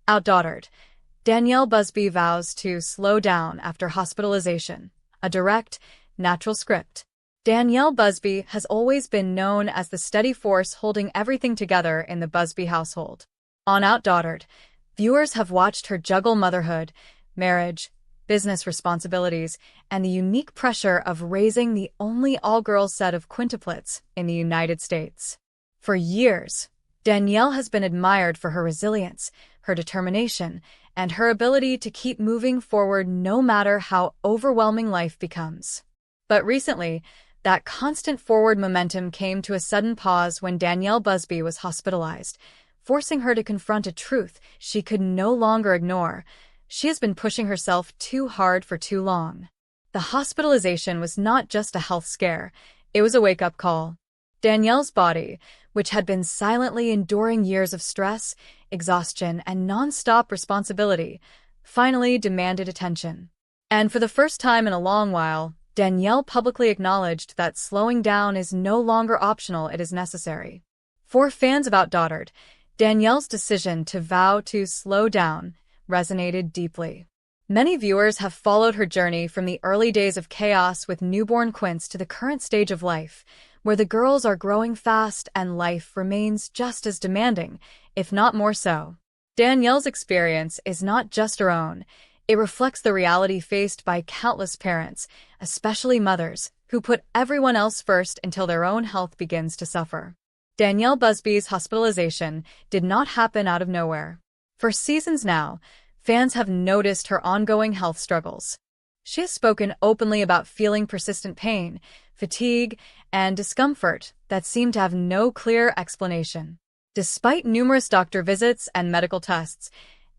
OutDaughtered. Danielle Busby vows to slow down after hospitalization. A direct, natural script. Danielle Busby has always been known as the steady force holding everything together in the Busby household. On OutDaughtered, viewers have watched her juggle motherhood, marriage, business responsibilities, and the unique pressure of raising the only all-girls set of quintuplets in the United States. For years, Danielle has been admired for her resilience, her determination, and her ability to keep moving forward no matter how overwhelming life becomes. But recently, that constant forward momentum came to a sudden pause when Danielle Busby was hospitalized, forcing her to confront a truth she could no longer ignore. She has been pushing herself too hard for too long. The hospitalization was not just a health scare, it was a wake-up call. Danielle's body, which had been silently enduring years of stress, exhaustion, and non-stop responsibility, finally demanded attention. And for the first time in a long while, Danielle publicly acknowledged that slowing down is no longer optional, it is necessary. For fans of OutDaughtered, Danielle's decision to vow to slow down resonated deeply. Many viewers have followed her journey from the early days of chaos with newborn Quints to the current stage of life, where the girls are growing fast and life remains just as demanding, if not more so. Danielle's experience is not just her own. It reflects the reality faced by countless parents, especially mothers, who put everyone else first until their own health begins to suffer. Danielle Busby's hospitalization did not happen out of nowhere. For seasons now, fans have noticed her ongoing health struggles. She has spoken openly about feeling persistent pain, fatigue, and discomfort that seem to have no clear explanation. Despite numerous doctor visits and medical tests,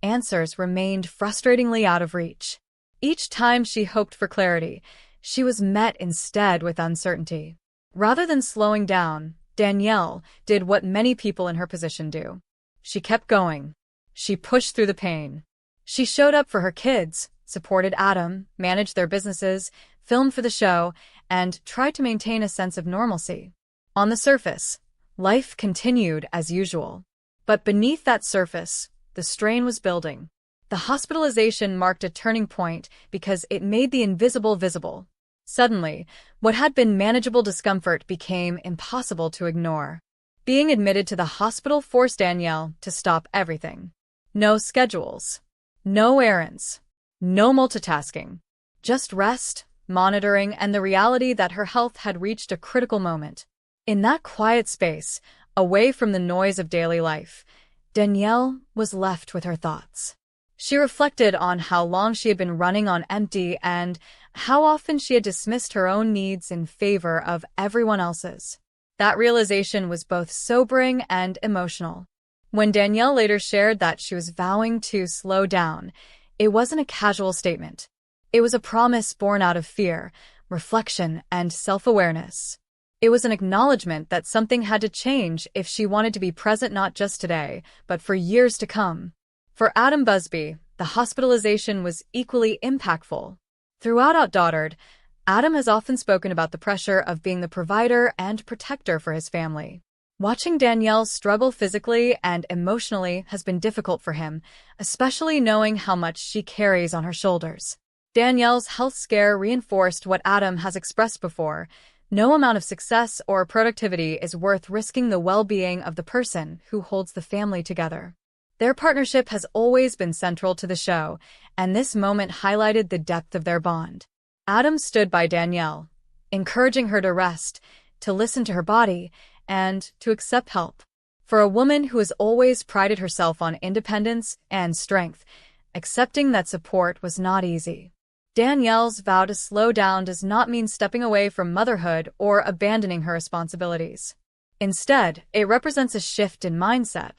answers remained frustratingly out of reach. Each time she hoped for clarity, she was met instead with uncertainty. Rather than slowing down, Danielle did what many people in her position do. She kept going. She pushed through the pain. She showed up for her kids, supported Adam, managed their businesses, filmed for the show, and tried to maintain a sense of normalcy. On the surface, life continued as usual. But beneath that surface, the strain was building. The hospitalization marked a turning point because it made the invisible visible. Suddenly, what had been manageable discomfort became impossible to ignore. Being admitted to the hospital forced Danielle to stop everything. No schedules. No errands. No multitasking. Just rest, monitoring, and the reality that her health had reached a critical moment. In that quiet space, away from the noise of daily life, Danielle was left with her thoughts. She reflected on how long she had been running on empty and how often she had dismissed her own needs in favor of everyone else's. That realization was both sobering and emotional. When Danielle later shared that she was vowing to slow down, it wasn't a casual statement. It was a promise born out of fear, reflection, and self-awareness. It was an acknowledgement that something had to change if she wanted to be present not just today, but for years to come. For Adam Busby, the hospitalization was equally impactful. Throughout OutDaughtered, Adam has often spoken about the pressure of being the provider and protector for his family. Watching Danielle struggle physically and emotionally has been difficult for him, especially knowing how much she carries on her shoulders. Danielle's health scare reinforced what Adam has expressed before. No amount of success or productivity is worth risking the well-being of the person who holds the family together. Their partnership has always been central to the show, and this moment highlighted the depth of their bond. Adam stood by Danielle, encouraging her to rest, to listen to her body, and to accept help. For a woman who has always prided herself on independence and strength, accepting that support was not easy. Danielle's vow to slow down does not mean stepping away from motherhood or abandoning her responsibilities. Instead, it represents a shift in mindset.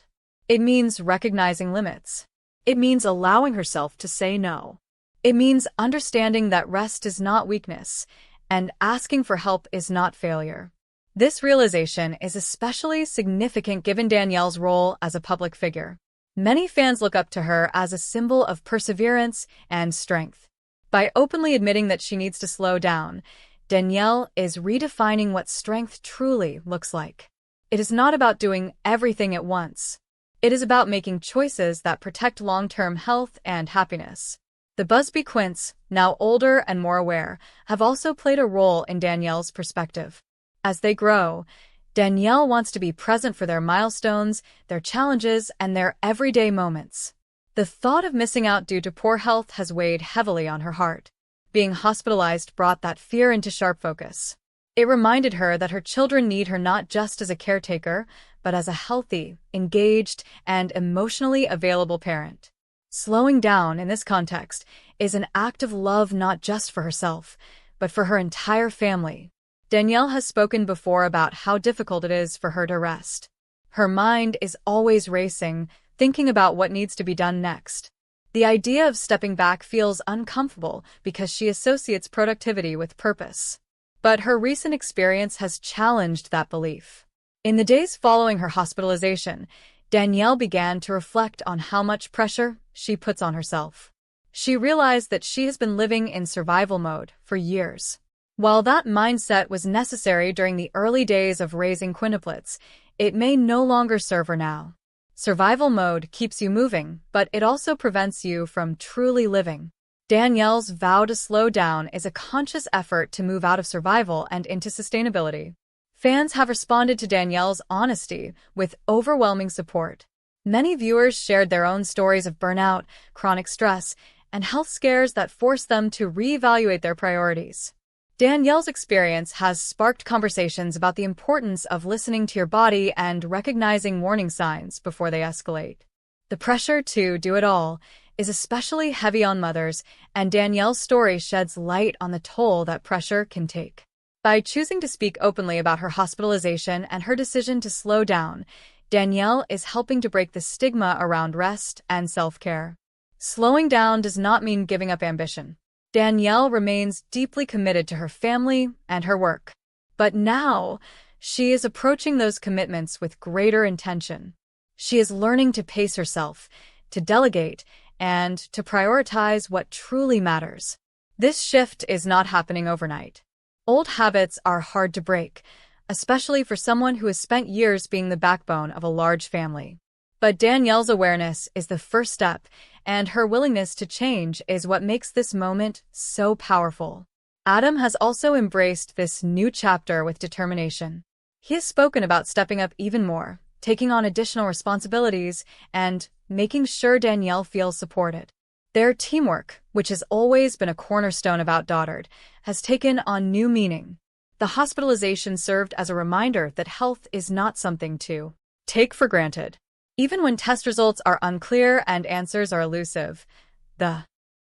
It means recognizing limits. It means allowing herself to say no. It means understanding that rest is not weakness, and asking for help is not failure. This realization is especially significant given Danielle's role as a public figure. Many fans look up to her as a symbol of perseverance and strength. By openly admitting that she needs to slow down, Danielle is redefining what strength truly looks like. It is not about doing everything at once. It is about making choices that protect long-term health and happiness. The Busby Quints, now older and more aware, have also played a role in Danielle's perspective. As they grow, Danielle wants to be present for their milestones, their challenges, and their everyday moments. The thought of missing out due to poor health has weighed heavily on her heart. Being hospitalized brought that fear into sharp focus. It reminded her that her children need her not just as a caretaker, but as a healthy, engaged, and emotionally available parent. Slowing down in this context is an act of love not just for herself, but for her entire family. Danielle has spoken before about how difficult it is for her to rest. Her mind is always racing, thinking about what needs to be done next. The idea of stepping back feels uncomfortable because she associates productivity with purpose. But her recent experience has challenged that belief. In the days following her hospitalization, Danielle began to reflect on how much pressure she puts on herself. She realized that she has been living in survival mode for years. While that mindset was necessary during the early days of raising quintuplets, it may no longer serve her now. Survival mode keeps you moving, but it also prevents you from truly living. Danielle's vow to slow down is a conscious effort to move out of survival and into sustainability. Fans have responded to Danielle's honesty with overwhelming support. Many viewers shared their own stories of burnout, chronic stress, and health scares that forced them to reevaluate their priorities. Danielle's experience has sparked conversations about the importance of listening to your body and recognizing warning signs before they escalate. The pressure to do it all is especially heavy on mothers, and Danielle's story sheds light on the toll that pressure can take. By choosing to speak openly about her hospitalization and her decision to slow down, Danielle is helping to break the stigma around rest and self-care. Slowing down does not mean giving up ambition. Danielle remains deeply committed to her family and her work. But now, she is approaching those commitments with greater intention. She is learning to pace herself, to delegate, and to prioritize what truly matters. This shift is not happening overnight. Old habits are hard to break, especially for someone who has spent years being the backbone of a large family. But Danielle's awareness is the first step, and her willingness to change is what makes this moment so powerful. Adam has also embraced this new chapter with determination. He has spoken about stepping up even more, taking on additional responsibilities, and making sure Danielle feels supported. Their teamwork, which has always been a cornerstone of OutDaughtered, has taken on new meaning. The hospitalization served as a reminder that health is not something to take for granted. Even when test results are unclear and answers are elusive, the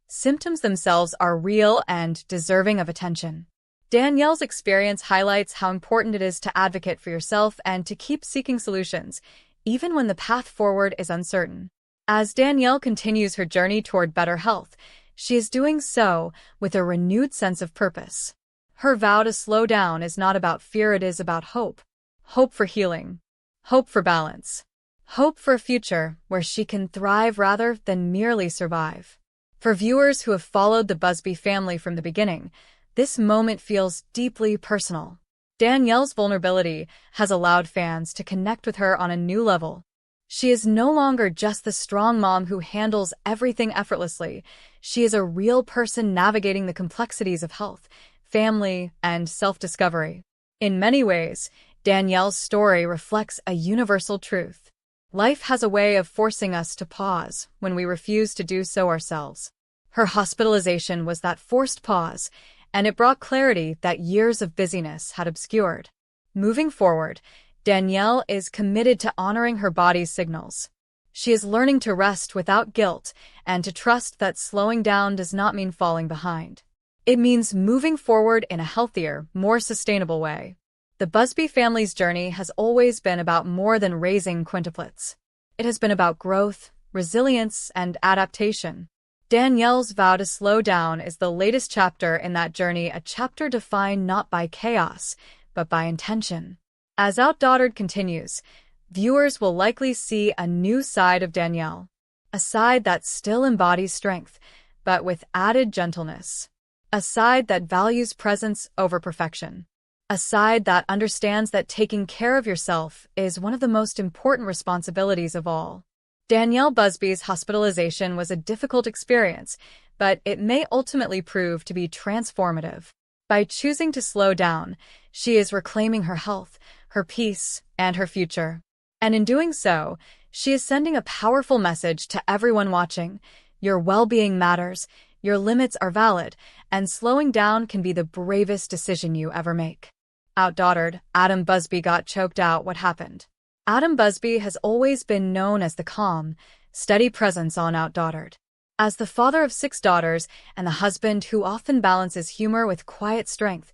symptoms themselves are real and deserving of attention. Danielle's experience highlights how important it is to advocate for yourself and to keep seeking solutions, even when the path forward is uncertain. As Danielle continues her journey toward better health, she is doing so with a renewed sense of purpose. Her vow to slow down is not about fear, it is about hope. Hope for healing. Hope for balance. Hope for a future where she can thrive rather than merely survive. For viewers who have followed the Busby family from the beginning, this moment feels deeply personal. Danielle's vulnerability has allowed fans to connect with her on a new level. She is no longer just the strong mom who handles everything effortlessly. She is a real person navigating the complexities of health, family, and self-discovery. In many ways, Danielle's story reflects a universal truth. Life has a way of forcing us to pause when we refuse to do so ourselves. Her hospitalization was that forced pause, and it brought clarity that years of busyness had obscured. Moving forward, Danielle is committed to honoring her body's signals. She is learning to rest without guilt and to trust that slowing down does not mean falling behind. It means moving forward in a healthier, more sustainable way. The Busby family's journey has always been about more than raising quintuplets. It has been about growth, resilience, and adaptation. Danielle's vow to slow down is the latest chapter in that journey, a chapter defined not by chaos, but by intention. As OutDaughtered continues, viewers will likely see a new side of Danielle, a side that still embodies strength, but with added gentleness, a side that values presence over perfection. a side that understands that taking care of yourself is one of the most important responsibilities of all. Danielle Busby's hospitalization was a difficult experience, but it may ultimately prove to be transformative. By choosing to slow down, she is reclaiming her health, her peace, and her future. And in doing so, she is sending a powerful message to everyone watching. Your well-being matters, your limits are valid, and slowing down can be the bravest decision you ever make. OutDaughtered, Adam Busby got choked out. What happened? Adam Busby has always been known as the calm, steady presence on OutDaughtered. As the father of 6 daughters and the husband who often balances humor with quiet strength,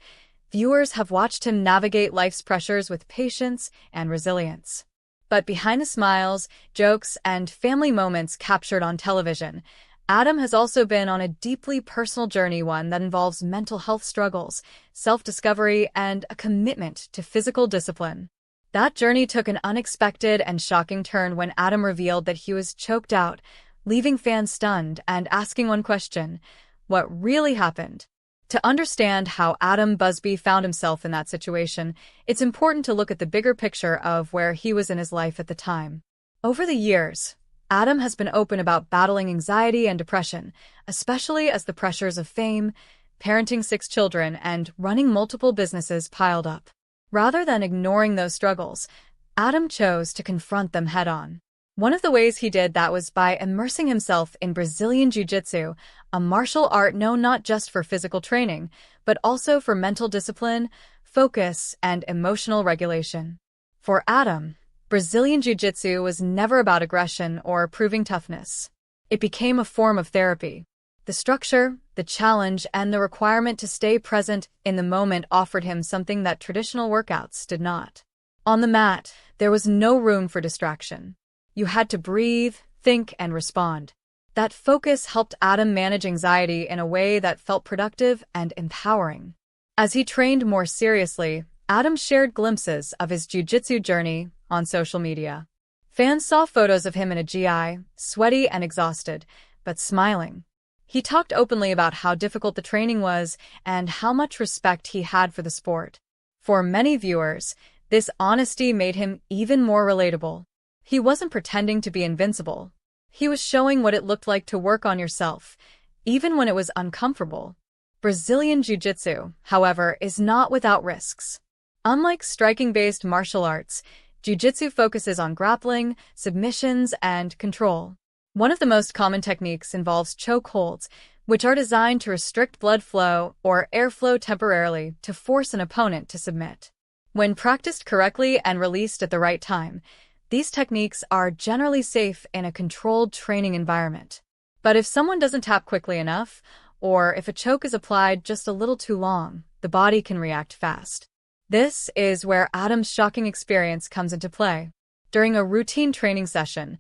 viewers have watched him navigate life's pressures with patience and resilience. But behind the smiles, jokes, and family moments captured on television, Adam has also been on a deeply personal journey, one that involves mental health struggles, self-discovery, and a commitment to physical discipline. That journey took an unexpected and shocking turn when Adam revealed that he was choked out, leaving fans stunned and asking one question: what really happened? To understand how Adam Busby found himself in that situation, it's important to look at the bigger picture of where he was in his life at the time. Over the years, Adam has been open about battling anxiety and depression, especially as the pressures of fame, parenting 6 children, and running multiple businesses piled up. Rather than ignoring those struggles, Adam chose to confront them head-on. One of the ways he did that was by immersing himself in Brazilian jiu-jitsu, a martial art known not just for physical training, but also for mental discipline, focus, and emotional regulation. For Adam, Brazilian jiu-jitsu was never about aggression or proving toughness. It became a form of therapy. The structure, the challenge, and the requirement to stay present in the moment offered him something that traditional workouts did not. On the mat, there was no room for distraction. You had to breathe, think, and respond. That focus helped Adam manage anxiety in a way that felt productive and empowering. As he trained more seriously, Adam shared glimpses of his jiu-jitsu journey on social media. Fans saw photos of him in a gi, sweaty and exhausted, but smiling. He talked openly about how difficult the training was and how much respect he had for the sport. For many viewers, this honesty made him even more relatable. He wasn't pretending to be invincible. He was showing what it looked like to work on yourself, even when it was uncomfortable. Brazilian jiu-jitsu, however, is not without risks. Unlike striking-based martial arts, jiu-jitsu focuses on grappling, submissions, and control. One of the most common techniques involves choke holds, which are designed to restrict blood flow or airflow temporarily to force an opponent to submit. When practiced correctly and released at the right time, these techniques are generally safe in a controlled training environment. But if someone doesn't tap quickly enough, or if a choke is applied just a little too long, the body can react fast. This is where Adam's shocking experience comes into play. During a routine training session,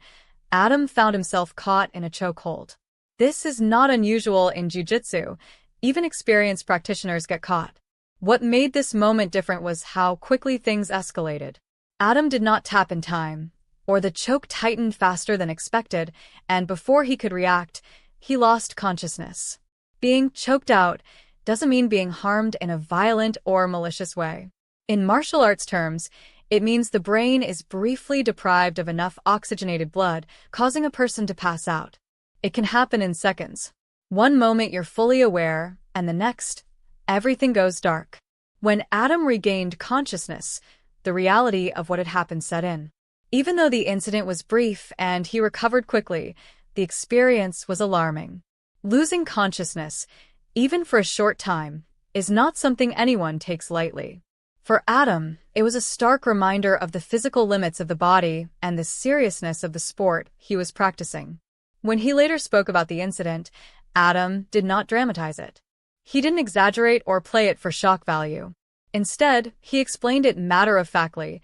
Adam found himself caught in a chokehold. This is not unusual in jiu-jitsu. Even experienced practitioners get caught. What made this moment different was how quickly things escalated. Adam did not tap in time, or the choke tightened faster than expected, and before he could react, he lost consciousness. Being choked out doesn't mean being harmed in a violent or malicious way. In martial arts terms, it means the brain is briefly deprived of enough oxygenated blood, causing a person to pass out. It can happen in seconds. One moment you're fully aware, and the next, everything goes dark. When Adam regained consciousness, the reality of what had happened set in. Even though the incident was brief and he recovered quickly, the experience was alarming. Losing consciousness, even for a short time, is not something anyone takes lightly. For Adam, it was a stark reminder of the physical limits of the body and the seriousness of the sport he was practicing. When he later spoke about the incident, Adam did not dramatize it. He didn't exaggerate or play it for shock value. Instead, he explained it matter-of-factly,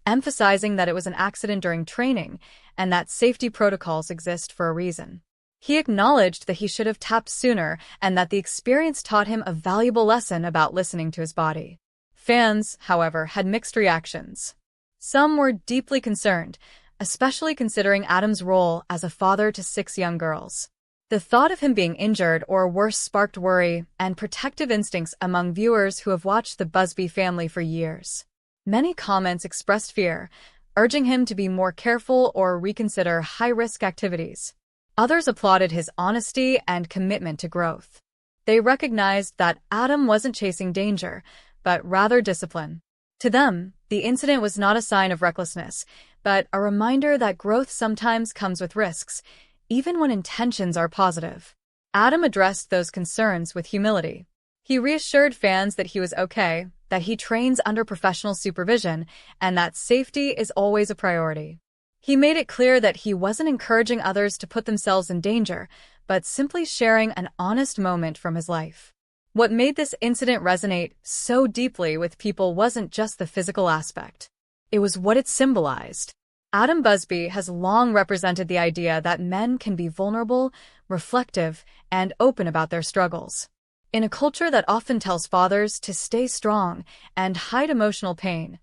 emphasizing that it was an accident during training and that safety protocols exist for a reason. He acknowledged that he should have tapped sooner and that the experience taught him a valuable lesson about listening to his body. Fans, however, had mixed reactions. Some were deeply concerned, especially considering Adam's role as a father to 6 young girls. The thought of him being injured or worse sparked worry and protective instincts among viewers who have watched the Busby family for years. Many comments expressed fear, urging him to be more careful or reconsider high-risk activities. Others applauded his honesty and commitment to growth. They recognized that Adam wasn't chasing danger, but rather discipline. To them, the incident was not a sign of recklessness, but a reminder that growth sometimes comes with risks, even when intentions are positive. Adam addressed those concerns with humility. He reassured fans that he was okay, that he trains under professional supervision, and that safety is always a priority. He made it clear that he wasn't encouraging others to put themselves in danger, but simply sharing an honest moment from his life. What made this incident resonate so deeply with people wasn't just the physical aspect. It was what it symbolized. Adam Busby has long represented the idea that men can be vulnerable, reflective, and open about their struggles. In a culture that often tells fathers to stay strong and hide emotional pain,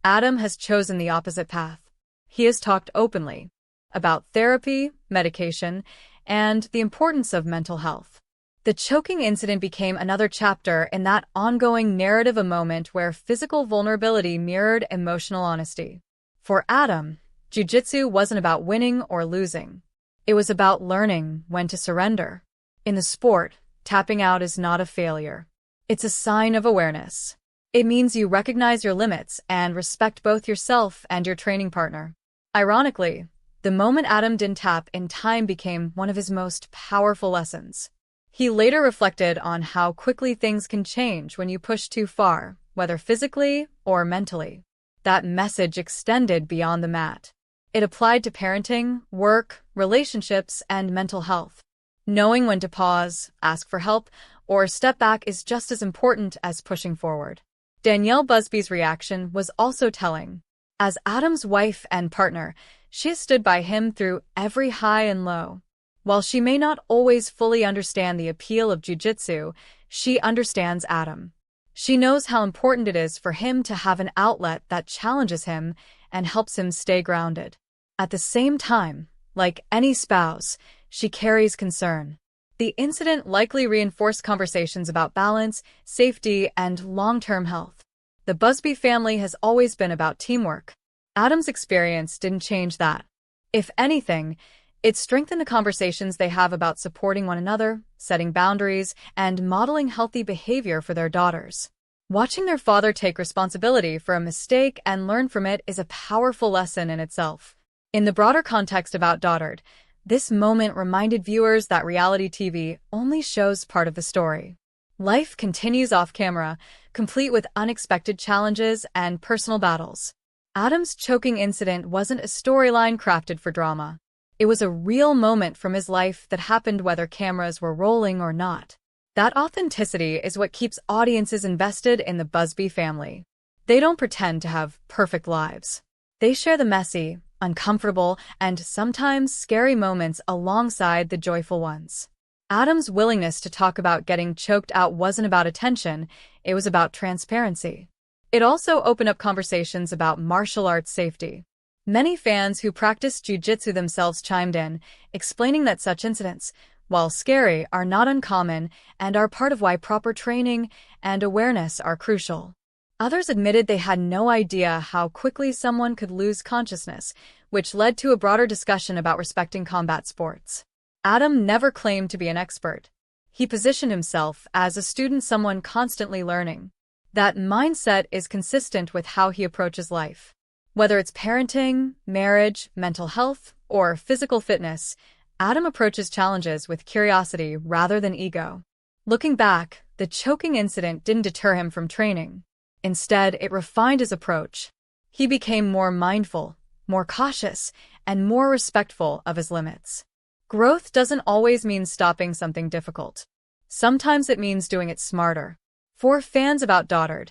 Adam has chosen the opposite path. He has talked openly about therapy, medication, and the importance of mental health. The choking incident became another chapter in that ongoing narrative, a moment where physical vulnerability mirrored emotional honesty. For Adam, jiu-jitsu wasn't about winning or losing. It was about learning when to surrender. In the sport, tapping out is not a failure. It's a sign of awareness. It means you recognize your limits and respect both yourself and your training partner. Ironically, the moment Adam didn't tap in time became one of his most powerful lessons. He later reflected on how quickly things can change when you push too far, whether physically or mentally. That message extended beyond the mat. It applied to parenting, work, relationships, and mental health. Knowing when to pause, ask for help, or step back is just as important as pushing forward. Danielle Busby's reaction was also telling. As Adam's wife and partner, she has stood by him through every high and low. While she may not always fully understand the appeal of jiu-jitsu, she understands Adam. She knows how important it is for him to have an outlet that challenges him and helps him stay grounded. At the same time, like any spouse, she carries concern. The incident likely reinforced conversations about balance, safety, and long-term health. The Busby family has always been about teamwork. Adam's experience didn't change that. If anything, it strengthened the conversations they have about supporting one another, setting boundaries, and modeling healthy behavior for their daughters. Watching their father take responsibility for a mistake and learn from it is a powerful lesson in itself. In the broader context of OutDaughtered, this moment reminded viewers that reality TV only shows part of the story. Life continues off-camera, complete with unexpected challenges and personal battles. Adam's choking incident wasn't a storyline crafted for drama. It was a real moment from his life that happened whether cameras were rolling or not. That authenticity is what keeps audiences invested in the Busby family. They don't pretend to have perfect lives. They share the messy, uncomfortable, and sometimes scary moments alongside the joyful ones. Adam's willingness to talk about getting choked out wasn't about attention, it was about transparency. It also opened up conversations about martial arts safety. Many fans who practice jiu-jitsu themselves chimed in, explaining that such incidents, while scary, are not uncommon and are part of why proper training and awareness are crucial. Others admitted they had no idea how quickly someone could lose consciousness, which led to a broader discussion about respecting combat sports. Adam never claimed to be an expert. He positioned himself as a student, someone constantly learning. That mindset is consistent with how he approaches life. Whether it's parenting, marriage, mental health, or physical fitness, Adam approaches challenges with curiosity rather than ego. Looking back, the choking incident didn't deter him from training. Instead, it refined his approach. He became more mindful, more cautious, and more respectful of his limits. Growth doesn't always mean stopping something difficult. Sometimes it means doing it smarter. For fans of OutDaughtered,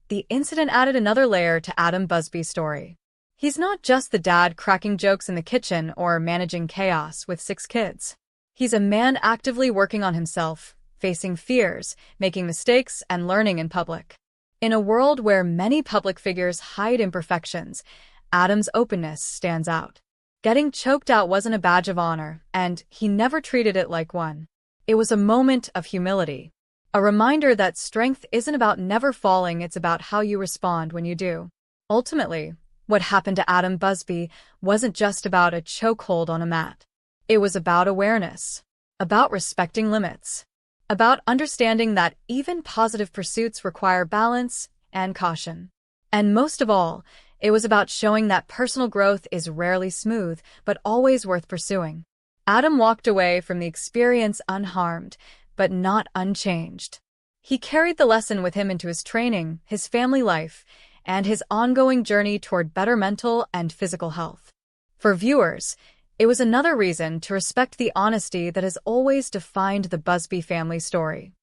the incident added another layer to Adam Busby's story. He's not just the dad cracking jokes in the kitchen or managing chaos with 6 kids. He's a man actively working on himself, facing fears, making mistakes, and learning in public. In a world where many public figures hide imperfections, Adam's openness stands out. Getting choked out wasn't a badge of honor, and he never treated it like one. It was a moment of humility. A reminder that strength isn't about never falling, it's about how you respond when you do. Ultimately, what happened to Adam Busby wasn't just about a chokehold on a mat. It was about awareness, about respecting limits, about understanding that even positive pursuits require balance and caution. And most of all, it was about showing that personal growth is rarely smooth, but always worth pursuing. Adam walked away from the experience unharmed, but not unchanged. He carried the lesson with him into his training, his family life, and his ongoing journey toward better mental and physical health. For viewers, it was another reason to respect the honesty that has always defined the Busby family story.